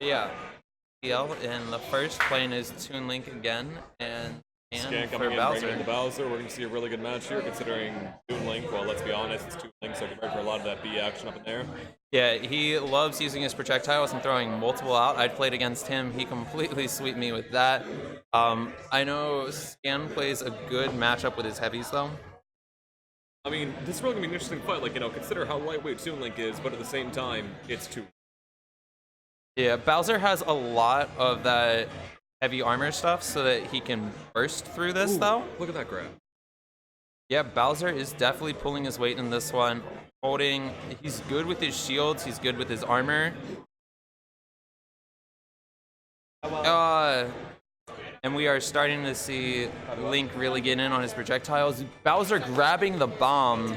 Yeah, PTL in the first playing is T.Link again, and Scan for coming in, Bowser. bringing in the Bowser. We're going to see a really good match here, considering T.Link. Well, let's be honest, it's T.Link, so prepared for a lot of that B action up in there. Yeah, he loves using his projectiles and throwing multiple out. I played against him. He completely sweeped me with that. I know Scan plays a good matchup with his heavies, though. I mean, this is really going to be an interesting fight. Like, consider how lightweight T.Link is, but at the same time, it's T.Link. Yeah, Bowser has a lot of that heavy armor stuff so that he can burst through this, though. Look at that grab. Yeah, Bowser is definitely pulling his weight in this one. He's good with his shields, he's good with his armor. And we are starting to see Link really get in on his projectiles. Bowser grabbing the bomb.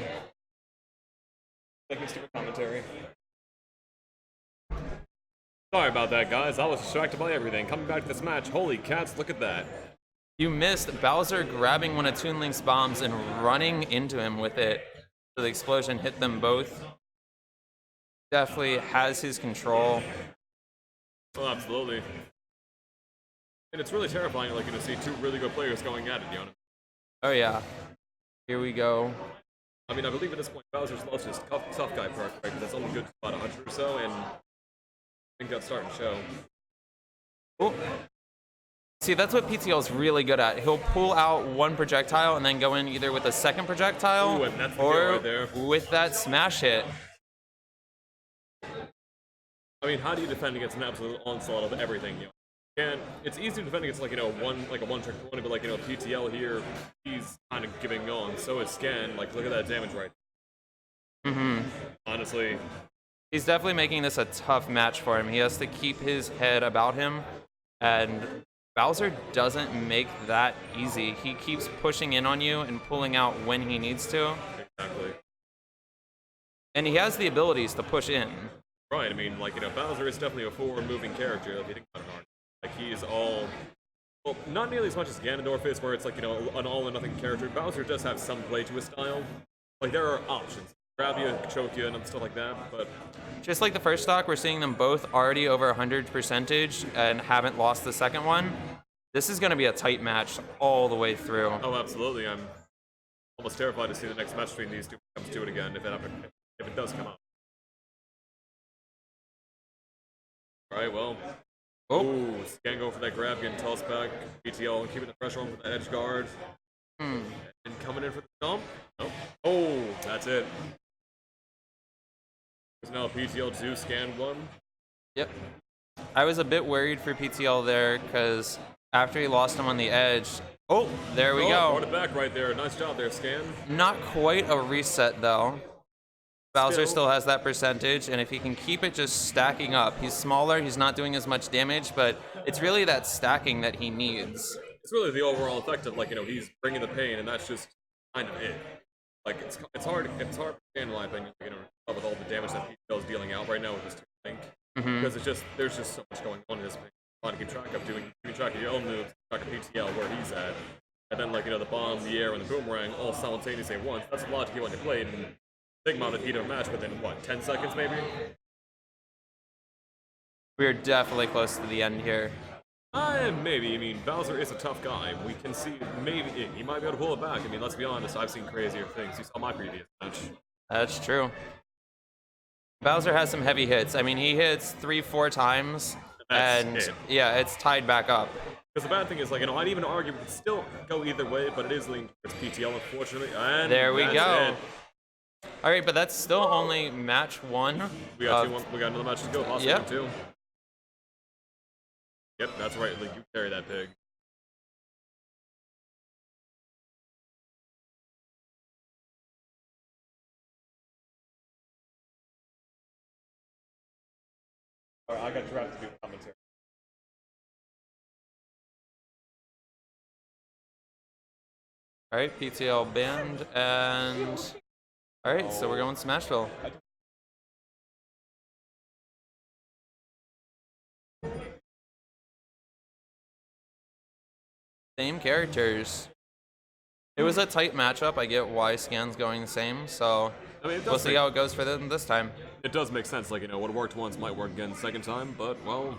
Second stupid commentary. Sorry about that, guys. I was distracted by everything. Coming back to this match, holy cats, look at that. You missed Bowser grabbing one of T.Link's bombs and running into him with it. So the explosion hit them both. Definitely has his control. Oh, absolutely. And it's really terrifying, like, to see two really good players going at it, you know? Oh yeah. Here we go. I mean, I believe at this point, Bowser's lost his tough guy perk, right? Because that's only good for about 100 or so, and I think that's starting to show. Oh. See, that's what PTL is really good at. He'll pull out one projectile and then go in either with a second projectile or right there. with that smash hit. I mean, how do you defend against an absolute onslaught of everything, you know? And it's easy to defend against, like, a one-trick pony, but, like, PTL here, he's kind of giving on. So is Scan. Like, look at that damage right there. Honestly. He's definitely making this a tough match for him. He has to keep his head about him, and Bowser doesn't make that easy. He keeps pushing in on you and pulling out when he needs to. Exactly. And he has the abilities to push in. Right, I mean, like, Bowser is definitely a forward-moving character, if you think about it hard. Like, he is all... Well, not nearly as much as Ganondorf is, where it's like, an all-or-nothing character. Bowser does have some play to his style. Like, there are options. Grab you, choke you, and stuff like that, but... Just like the first stock, we're seeing them both already over 100% and haven't lost the second one. This is going to be a tight match all the way through. Oh, absolutely. I'm almost terrified to see the next match between these two comes to it again, if it does come up. Alright, well... Oh, Scan go for that grab, getting tossed back. PTL keeping the pressure on for the edge guard. And coming in for the jump. Nope. Oh, that's it. There's now PTL 2, Scan 1. Yep. I was a bit worried for PTL there because after he lost him on the edge. Oh, there we go. Brought it back right there. Nice job there, Scan. Not quite a reset though. Bowser still has that percentage, and if he can keep it just stacking up, he's smaller, he's not doing as much damage, but it's really that stacking that he needs. It's really the overall effect of, like, he's bringing the pain, and that's just kind of it. Like, it's hard to in my opinion, with all the damage that PTL is dealing out right now with this T.Link, because there's just so much going on in this thing. To keep track of keeping track of your own moves, track of PTL where he's at, and then, like, the bomb, the air, and the boomerang all simultaneously at once. That's a lot to keep on your plate, and big amount of heat of a match within, what, 10 seconds maybe? We're definitely close to the end here. Maybe. I mean, Bowser is a tough guy. We can see maybe he might be able to pull it back. I mean, let's be honest, I've seen crazier things. You saw my previous match. That's true. Bowser has some heavy hits. I mean, he hits 3-4 times, and yeah, it's tied back up. Because the bad thing is, like, I'd even argue we could still go either way, but it is leaning towards PTL, unfortunately. And there we go. It. All right, but that's still only match one. We got another match to go, possibly too. Yep, that's right. Like, you carry that pig. All right, I got trapped to do commentary. All right, PTL banned, and all right, so we're going Smashville. Same characters. It was a tight matchup. I get why Scan's going the same, so I mean, we'll see how it goes for them this time. It does make sense. Like, what worked once might work again the second time, but, well,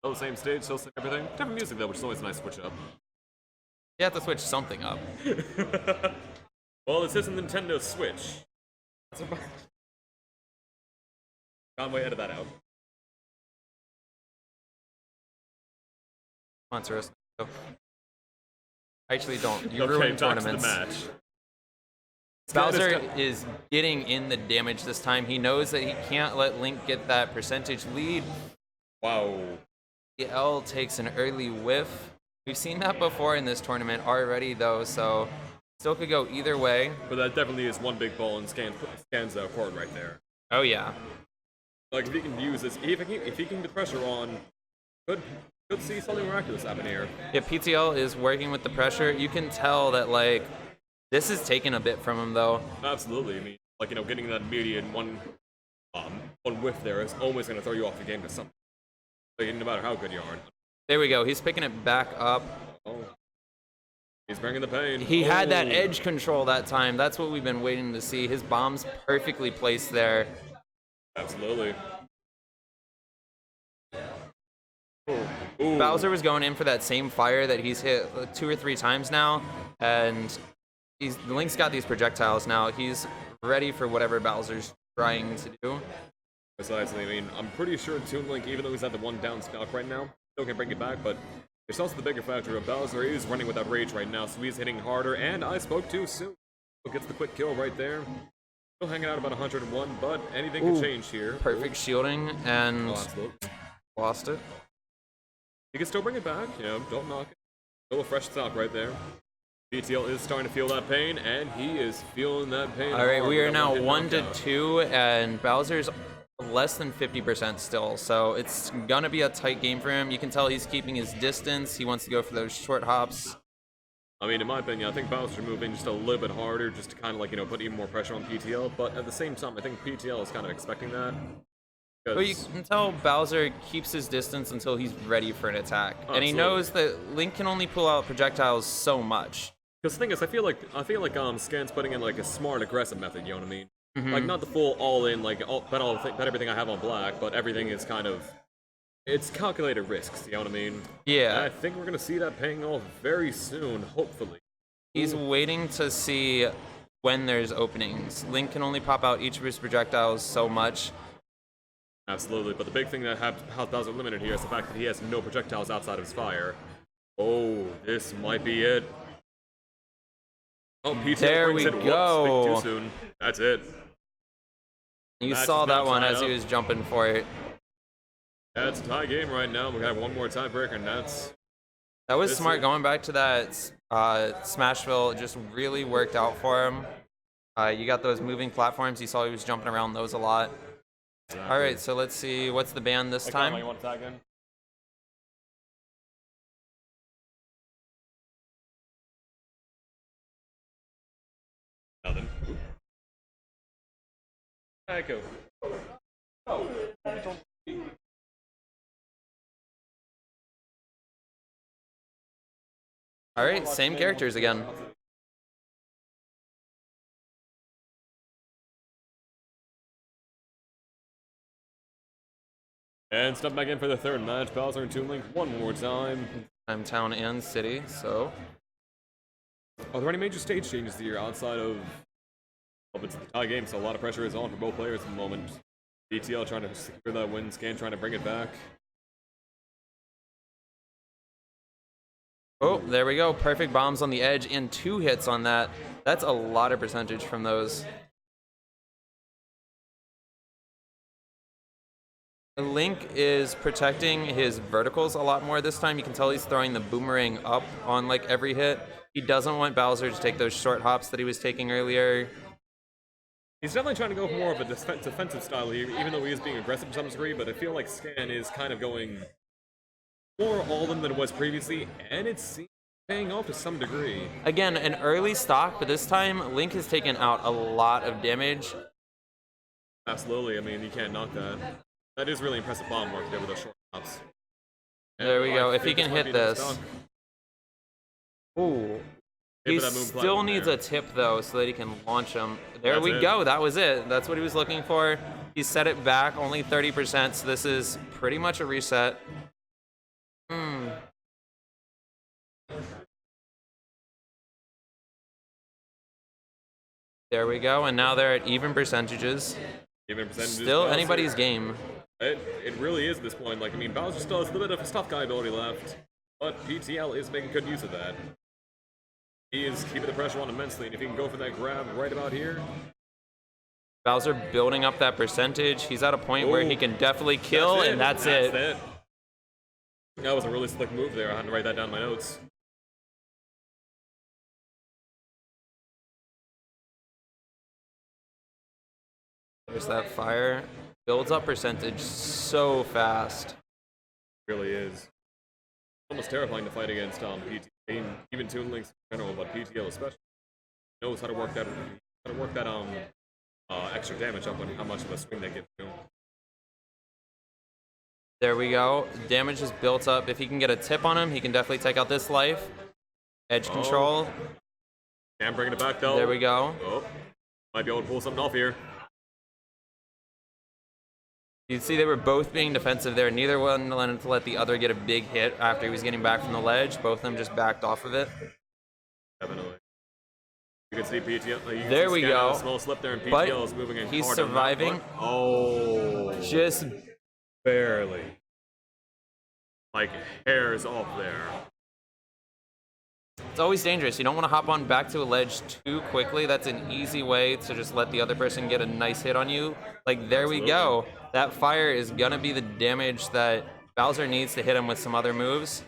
Still the same stage, still the same everything. Different music though, which is always a nice switch up. You have to switch something up. Well, this isn't Nintendo Switch. Can't wait to edit that out. Monstrous. I actually don't. You Okay, ruin back to the tournaments. match. Bowser is getting in the damage this time. He knows that he can't let Link get that percentage lead. Wow. PTL takes an early whiff. We've seen that before in this tournament already, though, so still could go either way. But that definitely is one big ball in Scan's court right there. Oh, yeah. Like, if he can use this, if he can get the pressure on, could see something miraculous happen here. Yeah, PTL is working with the pressure. You can tell that, like, this is taking a bit from him, though. Absolutely. I mean, like, getting that immediate one whiff there is always going to throw you off the game to something. Like, no matter how good you are. There we go. He's picking it back up. Oh. He's bringing the pain. He had that edge control that time. That's what we've been waiting to see. His bomb's perfectly placed there. Absolutely. Ooh. Bowser was going in for that same fire that he's hit 2 or 3 times now, and Link's got these projectiles now. He's ready for whatever Bowser's trying to do. Precisely. I mean, I'm pretty sure T.Link, even though he's at the one down stock right now, still can bring it back, but there's also the bigger factor of Bowser is running with that rage right now, so he's hitting harder, and I spoke too soon. So gets the quick kill right there. Still hanging out about 101, but anything can change here. Perfect shielding, and lost it. He can still bring it back, don't knock it. Still a fresh stock right there. PTL is starting to feel that pain, and he is feeling that pain. All right, we are now 1-2, and Bowser's less than 50% still, so it's gonna be a tight game for him. You can tell he's keeping his distance. He wants to go for those short hops. I mean, in my opinion, I think Bowser should move in just a little bit harder, just to kind of put even more pressure on PTL. But at the same time, I think PTL is kind of expecting that. But you can tell Bowser keeps his distance until he's ready for an attack, and he knows that Link can only pull out projectiles so much. Because the thing is, I feel like Scan's putting in a smart, aggressive method. You know what I mean? Like not the full all-in, bet everything I have on black, but everything is kind of, it's calculated risks. You know what I mean? Yeah. And I think we're gonna see that paying off very soon, hopefully. He's waiting to see when there's openings. Link can only pop out each of his projectiles so much. Absolutely, but the big thing that has Bowser limited here is the fact that he has no projectiles outside of his fire. Oh, this might be it. Oh, PTL there we go. Whoops, too soon. That's it. You saw that one as he was jumping for it. That's a tie game right now. We have one more tiebreaker, and that was smart. Going back to that Smashville, it just really worked out for him. You got those moving platforms. You saw he was jumping around those a lot. Exactly. All right, so let's see. What's the ban this time? You want to tag in? Nothing. Alright, go. All right, same characters again. And step back in for the third match. Bowser and T.Link one more time. I'm town and city, so. Are there any major stage changes here outside of? Well, it's a tie game, so a lot of pressure is on for both players at the moment. PTL trying to secure that win, Scan trying to bring it back. Oh, there we go. Perfect bombs on the edge and 2 hits on that. That's a lot of percentage from those. Link is protecting his verticals a lot more this time. You can tell he's throwing the boomerang up on every hit. He doesn't want Bowser to take those short hops that he was taking earlier. He's definitely trying to go for more of a defensive style here, even though he is being aggressive to some degree, but I feel like Scan is kind of going more all-in than it was previously, and it's paying off to some degree. Again, an early stock, but this time Link has taken out a lot of damage. Absolutely, I mean, you can't knock that. That is really impressive bomb work there with those short hops. There we go, if he can hit this. Ooh. He still needs a tip, though, so that he can launch him. There we go. That was it. That's what he was looking for. He set it back, only 30%, so this is pretty much a reset. There we go, and now they're at even percentages. Even percentages. Still Bowser, anybody's game. It really is at this point. Like, I mean, Bowser still has a little bit of his tough guy ability left, but PTL is making good use of that. He is keeping the pressure on immensely, and if he can go for that grab right about here. Bowser building up that percentage. He's at a point where he can definitely kill, and that's it. That was a really slick move there. I had to write that down in my notes. There's that fire. Builds up percentage so fast. It really is. Almost terrifying to fight against PTL. Even T.Link in general, but PTL especially knows how to work that extra damage up on how much of a swing they get to. There we go. Damage is built up. If he can get a tip on him, he can definitely take out this life. Edge control. And bringing it back though. There we go. Oh, might be able to pull something off here. You can see they were both being defensive there. Neither one wanted to let the other get a big hit after he was getting back from the ledge. Both of them just backed off of it. Definitely. You can see PTL. There we go. A small slip there, and PTL But is moving in he's hard surviving. Oh, Just barely. Like hairs off there. It's always dangerous. You don't want to hop on back to a ledge too quickly. That's an easy way to just let the other person get a nice hit on you. Like, there we go. That fire is going to be the damage that Bowser needs to hit him with some other moves.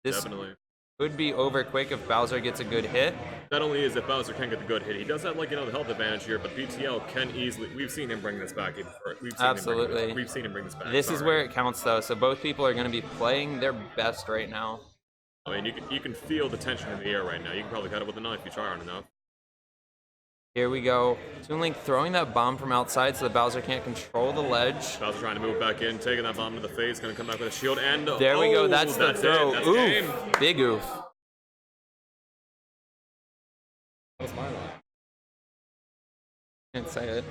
This Definitely. could be over quick if Bowser gets a good hit. Not only is if Bowser can get the good hit, he does have, like, the health advantage here, but PTL can easily. We've seen him bring this back before. Absolutely. We've seen him bring this back. This is where it counts, though. So both people are going to be playing their best right now. I mean, you can feel the tension in the air right now. You can probably cut it with a knife if you try hard enough. Here we go. T.Link throwing that bomb from outside so that Bowser can't control the ledge. Bowser trying to move back in, taking that bomb to the face, going to come back with a shield, and there we go. That's the throw. That's oof. game. Big oof. That was my line. Can't say it.